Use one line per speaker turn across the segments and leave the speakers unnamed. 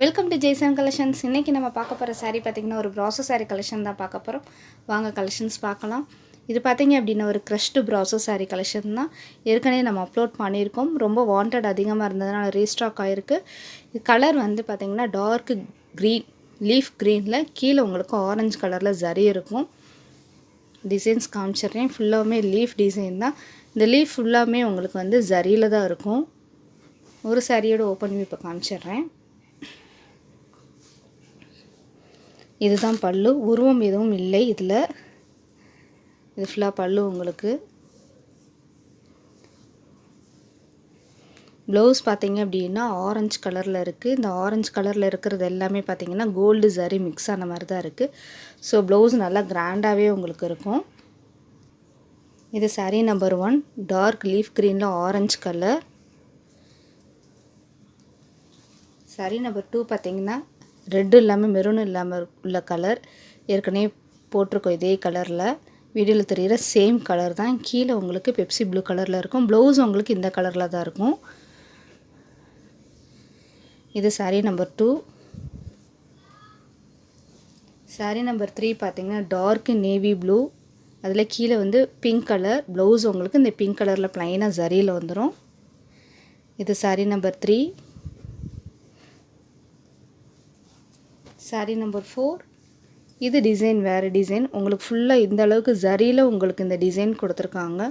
Welcome to Jaison collections. இன்றைக்கி நம்ம பார்க்க போகிற சாரீ பார்த்திங்கன்னா ஒரு ப்ராசோ சாரீ கலெக்ஷன் தான் பார்க்க போகிறோம். வாங்க கலெக்ஷன்ஸ் பார்க்கலாம். இது பார்த்திங்க அப்படின்னா ஒரு க்ரஷ்டு ப்ராசோ சாரீ கலெக்ஷன் தான். ஏற்கனவே நம்ம அப்லோட் பண்ணியிருக்கோம். ரொம்ப வாண்டட் அதிகமாக இருந்ததுனால ரீஸ்டாக் ஆகிருக்கு. இது கலர் வந்து பார்த்திங்கன்னா டார்க் க்ரீன், லீஃப் க்ரீனில் கீழே உங்களுக்கு ஆரஞ்சு கலரில் ஜரி இருக்கும். டிசைன்ஸ் காமிச்சிட்றேன். ஃபுல்லாகவுமே லீஃப் டிசைன் தான். இந்த லீஃப் ஃபுல்லாகவுமே உங்களுக்கு வந்து ஜரியில் தான் இருக்கும். ஒரு சாரியோட ஓப்பன் வியூ இப்போ காமிச்சிட்றேன். இதுதான் பல்லு. உருவம் எதுவும் இல்லை இதில். இது ஃபுல்லாக பல்லு உங்களுக்கு. ப்ளவுஸ் பார்த்திங்க அப்படின்னா ஆரஞ்சு கலரில் இருக்குது. இந்த ஆரஞ்சு கலரில் இருக்கிறது எல்லாமே பார்த்திங்கன்னா கோல்டு ஜரி மிக்ஸ் ஆன மாதிரி தான் இருக்குது. ஸோ ப்ளவுஸ் நல்லா கிராண்டாகவே உங்களுக்கு இருக்கும். இது சாரீ நம்பர் 1, டார்க் லீஃப் க்ரீனில் ஆரஞ்சு கலர். சாரீ நம்பர் 2 பார்த்திங்கன்னா ரெட்டு இல்லாமல் மெரூன் இல்லாமல் உள்ள கலர். ஏற்கனவே போட்டிருக்கோம் இதே கலரில். வீடியோவில் தெரிகிற சேம் கலர் தான். கீழே உங்களுக்கு பெப்சி ப்ளூ கலரில் இருக்கும். ப்ளவுஸ் உங்களுக்கு இந்த கலரில் தான் இருக்கும். இது சாரீ நம்பர் 2. சாரீ நம்பர் 3 பார்த்திங்கன்னா டார்க் நேவி ப்ளூ, அதில் கீழே வந்து பிங்க் கலர். ப்ளவுஸ் உங்களுக்கு இந்த பிங்க் கலரில் ப்ளைனாக ஜரியில் வந்துடும். இது சாரீ நம்பர் 3. சாரீ நம்பர் 4. இது டிசைன் வேறு டிசைன். உங்களுக்கு ஃபுல்லாக இந்த அளவுக்கு ஜரியில் உங்களுக்கு இந்த டிசைன் கொடுத்துருக்காங்க.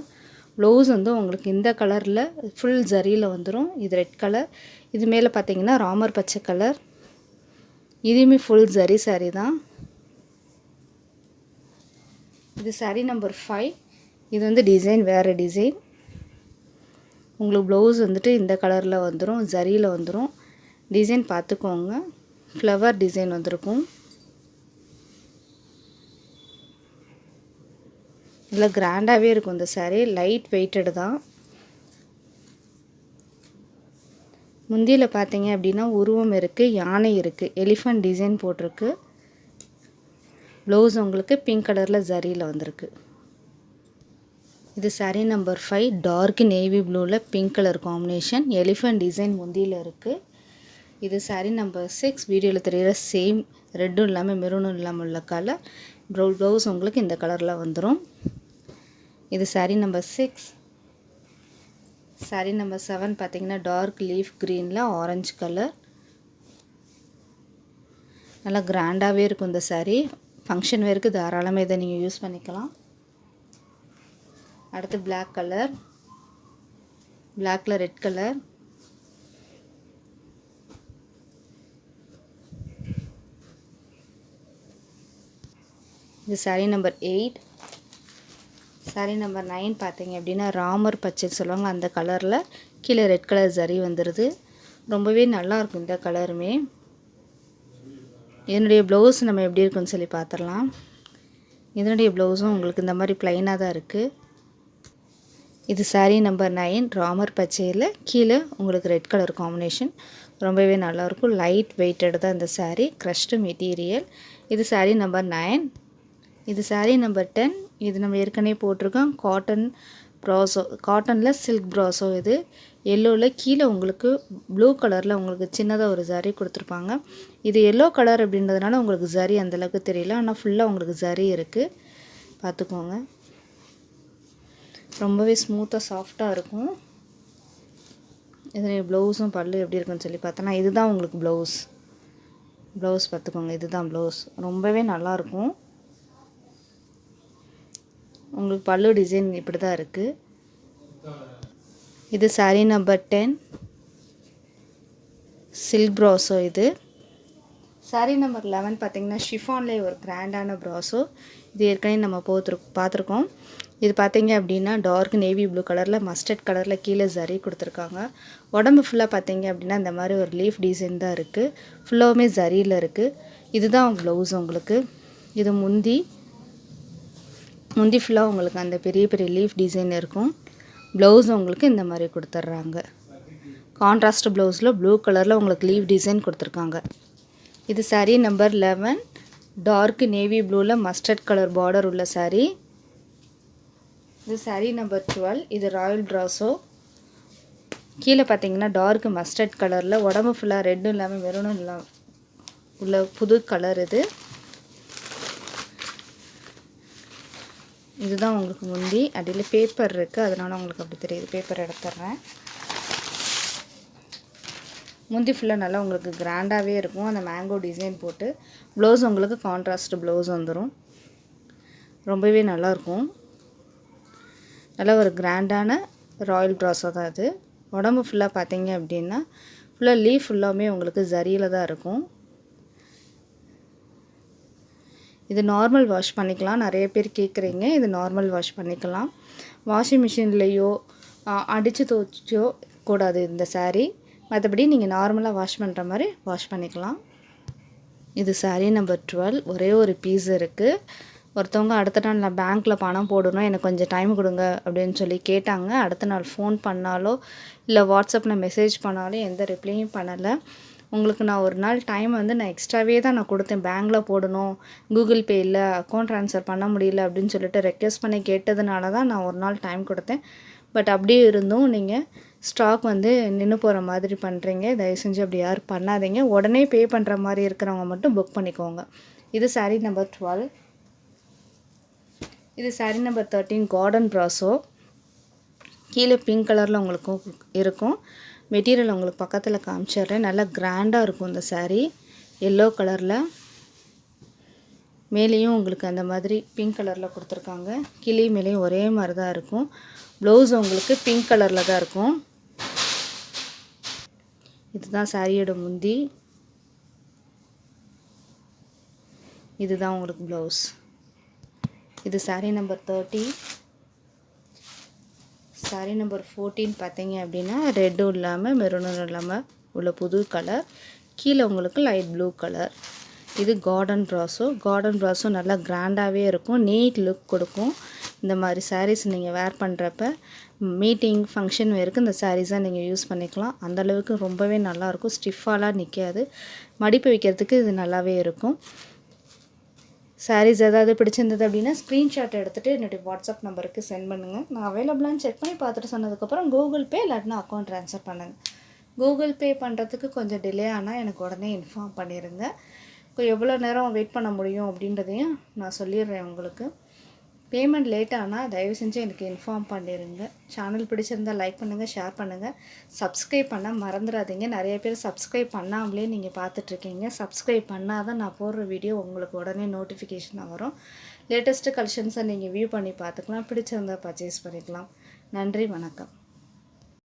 ப்ளவுஸ் வந்து உங்களுக்கு இந்த கலரில் ஃபுல் ஜரியில் வந்துடும். இது ரெட் கலர். இது மேலே பார்த்தீங்கன்னா ராமர் பச்சை கலர். இதுவுமே ஃபுல் ஜரி சாரீ தான். இது சாரீ நம்பர் 5. இது வந்து டிசைன் வேறு டிசைன். உங்களுக்கு ப்ளவுஸ் வந்துட்டு இந்த கலரில் வந்துடும், ஜரியில் வந்துடும். டிசைன் பார்த்துக்கோங்க. ஃப்ளவர் டிசைன் வந்திருக்கும். இதில் கிராண்டாகவே இருக்கும் இந்த சாரீ. லைட் வெயிட்டடு தான். முந்தியில் பார்த்தீங்க அப்படின்னா உருவம் இருக்குது, யானை இருக்குது, எலிஃபண்ட் டிசைன் போட்டிருக்கு. ப்ளவுஸ் உங்களுக்கு பிங்க் கலரில் ஜரியில் வந்திருக்கு. இது சாரீ நம்பர் 5, டார்க் நேவி ப்ளூவில் pink colour combination. Elephant design முந்தியில் இருக்குது. இது சாரீ நம்பர் 6. வீடியோவில் தெரிகிற சேம் ரெட்டும் இல்லாமல் மெரூனும் இல்லாமல் உள்ள கலர். ப்ளவுஸ் உங்களுக்கு இந்த கலரில் வந்துடும். இது சாரீ நம்பர் 6. சாரீ நம்பர் 7 பார்த்திங்கன்னா டார்க் லீஃப் க்ரீனில் ஆரஞ்சு கலர். நல்லா கிராண்டாகவே இருக்கும் இந்த சாரீ. ஃபங்க்ஷன் வேருக்கு தாராளமாக இதை நீங்கள் யூஸ் பண்ணிக்கலாம். அடுத்து பிளாக் கலர். பிளாக்கில் ரெட் கலர். இது சாரீ நம்பர் 8. சாரீ நம்பர் 9 பார்த்தீங்க அப்படின்னா ராமர் பச்சை சொல்லுவாங்க, அந்த கலரில் கீழே ரெட் கலர் ஜரி வந்துடுது. ரொம்பவே நல்லாயிருக்கும் இந்த கலருமே. இதனுடைய ப்ளவுஸ் நம்ம எப்படி இருக்குன்னு சொல்லி பார்த்துடலாம். இதனுடைய ப்ளவுஸும் உங்களுக்கு இந்த மாதிரி ப்ளைனாக தான் இருக்குது. இது சாரீ நம்பர் 9, ராமர் பச்சையில் கீழே உங்களுக்கு ரெட் கலர் காம்பினேஷன். ரொம்பவே நல்லாயிருக்கும். லைட் வெயிட்டடு தான் இந்த சாரீ. Crushed material. இது சாரீ நம்பர் 9. இது சாரீ நம்பர் 10. இது நம்ம ஏற்கனவே போட்டிருக்கோம். காட்டன் ப்ராசோ, காட்டனில் சில்க் ப்ராசோ. இது எல்லோவில் கீழே உங்களுக்கு ப்ளூ கலரில் உங்களுக்கு சின்னதாக ஒரு ஜரி கொடுத்துருப்பாங்க. இது எல்லோ கலர் அப்படின்றதுனால உங்களுக்கு ஜரி அந்தளவுக்கு தெரியல, ஆனால் ஃபுல்லாக உங்களுக்கு ஜரி இருக்குது. பார்த்துக்கோங்க. ரொம்பவே ஸ்மூத்தாக சாஃப்டாக இருக்கும். இதனுடைய ப்ளவுஸும் பல்லு எப்படி இருக்குன்னு சொல்லி பார்த்தோன்னா இதுதான் உங்களுக்கு ப்ளவுஸ். ப்ளவுஸ் பார்த்துக்கோங்க. இதுதான் ப்ளவுஸ். ரொம்பவே நல்லாயிருக்கும். உங்களுக்கு பல்லு டிசைன் இப்படி தான் இருக்குது. இது சாரீ நம்பர் 10, சில்க் ப்ராசோ. இது சாரீ நம்பர் 11 பார்த்திங்கன்னா ஷிஃபான்லேயே ஒரு கிராண்டான ப்ராசோ. இது ஏற்கனவே நம்ம பார்த்துருக்கோம். இது பார்த்திங்க அப்படின்னா டார்க் நேவி ப்ளூ கலரில் மஸ்டர்ட் கலரில் கீழே ஜரி கொடுத்துருக்காங்க. உடம்பு ஃபுல்லாக பார்த்திங்க அப்படின்னா இந்த மாதிரி ஒரு லீஃப் டிசைன் தான் இருக்குது. ஃபுல்லாகவுமே ஜரியில் இருக்குது. இதுதான் ப்ளவுஸ் உங்களுக்கு. இது முந்தி ஃபுல்லாக உங்களுக்கு அந்த பெரிய பெரிய லீஃப் டிசைன் இருக்கும். ப்ளவுஸ் உங்களுக்கு இந்த மாதிரி கொடுத்துட்றாங்க. கான்ட்ராஸ்ட் ப்ளவுஸில் ப்ளூ கலரில் உங்களுக்கு லீஃப் டிசைன் கொடுத்துருக்காங்க. இது சாரீ நம்பர் 11, டார்க் நேவி ப்ளூவில் மஸ்டர்ட் கலர் பார்டர் உள்ள சாரீ. இது சாரீ நம்பர் 12. இது ராயல் ப்ராசோ. கீழே பார்த்தீங்கன்னா டார்க் மஸ்டர்ட் கலரில் உடம்பு ஃபுல்லாக ரெட்டும் இல்லாமல் மெரூனும் உள்ள புது கலர் இதுதான் உங்களுக்கு முந்தி. அடியில் பேப்பர் இருக்குது, அதனால் உங்களுக்கு அப்படி தெரியுது. பேப்பர் எடுத்துடுறேன். முந்தி ஃபுல்லாக நல்லா உங்களுக்கு கிராண்டாகவே இருக்கும். அந்த மேங்கோ டிசைன் போட்டு ப்ளவுஸ் உங்களுக்கு கான்ட்ராஸ்ட் ப்ளவுஸ் வந்துடும். ரொம்பவே நல்லாயிருக்கும். நல்லா ஒரு கிராண்டான ராயல் ப்ராஸோ தான் இது. உடம்பு ஃபுல்லாக பார்த்தீங்க அப்படின்னா ஃபுல்லாக லீஃப் ஃபுல்லாமே உங்களுக்கு ஜரியில் தான் இருக்கும். இது நார்மல் வாஷ் பண்ணிக்கலாம். நிறைய பேர் கேட்குறீங்க, இது நார்மல் வாஷ் பண்ணிக்கலாம். வாஷிங் மிஷின்லேயோ அடித்து துவைச்சோ கூடாது இந்த சாரீ. மற்றபடி நீங்கள் நார்மலாக வாஷ் பண்ணுற மாதிரி வாஷ் பண்ணிக்கலாம். இது சாரீ நம்பர் 12. ஒரே ஒரு பீஸ் இருக்குது. ஒருத்தவங்க அடுத்த நாள் நான் பேங்க்கில் பணம் போடணும், எனக்கு கொஞ்சம் டைம் கொடுங்க அப்படின்னு சொல்லி கேட்டாங்க. அடுத்த நாள் ஃபோன் பண்ணாலோ இல்லை வாட்ஸ்அப்பில் மெசேஜ் பண்ணாலும் எந்த ரிப்ளையும் பண்ணலை. உங்களுக்கு நான் ஒரு நாள் டைம் வந்து நான் எக்ஸ்ட்ராவே தான் நான் கொடுத்தேன். பேங்க்கில் போடணும், கூகுள் பே இல்லை, அக்கௌண்ட் ட்ரான்ஸ்ஃபர் பண்ண முடியல அப்படின்னு சொல்லிட்டு ரெக்வெஸ்ட் பண்ணி கேட்டதுனால தான் நான் ஒரு நாள் டைம் கொடுத்தேன். பட் அப்படியே இருந்தும் நீங்கள் ஸ்டாக் வந்து நின்று போகிற மாதிரி பண்ணுறீங்க. தயவு செஞ்சு அப்படி யாரும் பண்ணாதீங்க. உடனே பே பண்ணுற மாதிரி இருக்கிறவங்க மட்டும் புக் பண்ணிக்கோங்க. இது சாரீ நம்பர் 12. இது சாரீ நம்பர் 13 கார்டன் ப்ராஸோ. கீழே பிங்க் கலரில் உங்களுக்கு இருக்கும். மெட்டீரியல் உங்களுக்கு பக்கத்தில் காமிச்சிடுறேன். நல்லா கிராண்டாக இருக்கும் இந்த சாரீ. எல்லோ கலரில் மேலேயும் உங்களுக்கு அந்த மாதிரி பிங்க் கலரில் கொடுத்துருக்காங்க. கீழே மேலேயும் ஒரே மாதிரி தான் இருக்கும். ப்ளவுஸ் உங்களுக்கு பிங்க் கலரில் தான் இருக்கும். இதுதான் சாரியோட முந்தி. இதுதான் உங்களுக்கு ப்ளவுஸ். இது சாரீ நம்பர் 30. சாரீ நம்பர் 14 பார்த்தீங்க அப்படின்னா ரெட்டும் இல்லாமல் மெரூனும் இல்லாமல் உள்ள புது கலர். கீழே உங்களுக்கு லைட் ப்ளூ கலர். இது கார்டன் ப்ராஸோ. கார்டன் ப்ராஸோ நல்லா கிராண்டாகவே இருக்கும், நீட் லுக் கொடுக்கும். இந்த மாதிரி சாரீஸ் நீங்கள் வேர் பண்ணுறப்ப மீட்டிங் ஃபங்க்ஷன் வேருக்கு இந்த சாரீஸாக நீங்கள் யூஸ் பண்ணிக்கலாம். அந்தளவுக்கு ரொம்பவே நல்லாயிருக்கும். ஸ்டிஃபாலாம் நிற்காது. மடிப்பு வைக்கிறதுக்கு இது நல்லாவே இருக்கும். சாரீஸ் ஏதாவது பிடிச்சிருந்தது அப்படின்னா ஸ்க்ரீன்ஷாட் எடுத்துகிட்டு என்னுடைய வாட்ஸ்அப் நம்பருக்கு சென்ட் பண்ணுங்கள். நான் அவைலபிளான்னு செக் பண்ணி பார்த்துட்டு சொன்னதுக்கப்புறம் கூகுள் பே இல்லாட்டினா அக்கௌண்ட் ட்ரான்ஸ்ஃபர் பண்ணுங்கள். கூகுள் பே பண்ணுறதுக்கு கொஞ்சம் டிலே ஆனால் எனக்கு உடனே இன்ஃபார்ம் பண்ணிடுங்க. எவ்வளோ நேரம் வெயிட் பண்ண முடியும் அப்படின்றதையும் நான் சொல்லிடுறேன் உங்களுக்கு. பேமெண்ட் லேட் ஆனால் தயவு செஞ்சு எனக்கு இன்ஃபார்ம் பண்ணிடுங்க. சேனல் பிடிச்சிருந்தால் லைக் பண்ணுங்கள், ஷேர் பண்ணுங்கள், சப்ஸ்கிரைப் பண்ண மறந்துடாதீங்க. நிறைய பேர் சப்ஸ்கிரைப் பண்ணாமலே நீங்கள் பார்த்துட்ருக்கீங்க. சப்ஸ்கிரைப் பண்ணால் தான் நான் போடுற வீடியோ உங்களுக்கு உடனே நோட்டிஃபிகேஷனாக வரும். லேட்டஸ்ட்டு கலெக்ஷன்ஸை நீங்கள் வியூ பண்ணி பார்த்துக்கலாம். பிடிச்சிருந்தால் பர்ச்சேஸ் பண்ணிக்கலாம். நன்றி, வணக்கம்.